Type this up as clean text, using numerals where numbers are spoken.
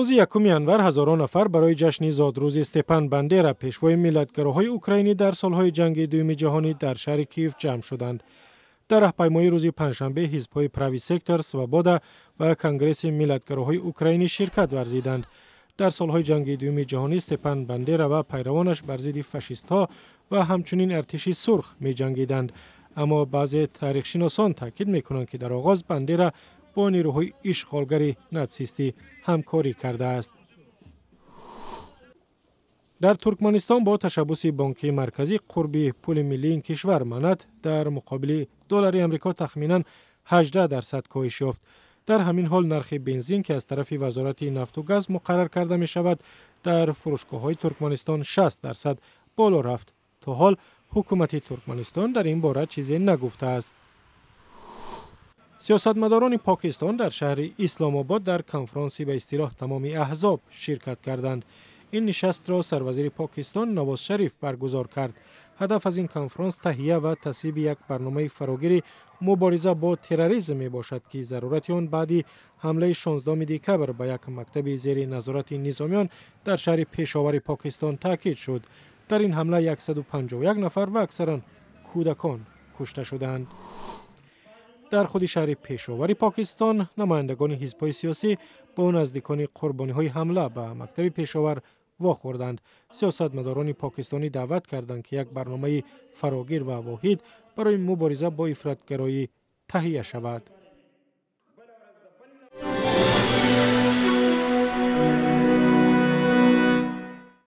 روز 1 январ هزاران نفر برای جشن زادروز استپان بندера پیشوای ملتگراهای اوکراینی در سالهای جنگ دوم جهانی در شهر کیف جمع شدند. در راهپیمایی روز پنجشنبه حزب‌های پراوی سکتور، سوابودا و کنگرس ملتگراهای اوکراینی شرکت ورزیدند. در سالهای جنگ دوم جهانی استپان بندera و پیروانش بر ضد فاشیست‌ها و همچنین ارتش سرخ می‌جنگیدند. اما بعضی تاریخ‌شناسان تاکید می‌کنند که در آغاز بندera با نیروهای اشغالگر ناتسیستی همکاری کرده است. در ترکمنستان با تشبث بانک مرکزی قربی پول ملی این کشور مانند در مقابل دلار آمریکا تخمیناً 18% کاهش یافت. در همین حال نرخ بنزین که از طرف وزارت نفت و گاز مقرر کرده می شود در فروشگاه‌های ترکمنستان 60% بالا رفت. تا حال حکومت ترکمنستان در این باره چیزی نگفته است. سیاستمداران پاکستان در شهر اسلام آباد در کنفرانسی به اصطلاح تمام احزاب شرکت کردند. این نشست را سروزیر پاکستان نواز شریف برگزار کرد. هدف از این کنفرانس تهیه و تصویب یک برنامه فراگیر مبارزه با تروریسم میباشد که ضرورت آن بعدی حمله 16 دکبر به یک مکتب زیر نظارت نظامیان در شهر پشاور پاکستان تاکید شد. در این حمله 151 نفر و اکثرا کودکان کشته شدند. در خود شهر پشاور پاکستان نمایندگان حزب‌های سیاسی با نزدیکان قربانی‌های حمله به مکتب پشاور واخوردند. سیاستمداران پاکستانی دعوت کردند که یک برنامه فراگیر و واحد برای مبارزه با افراطگرایی تهیه شود.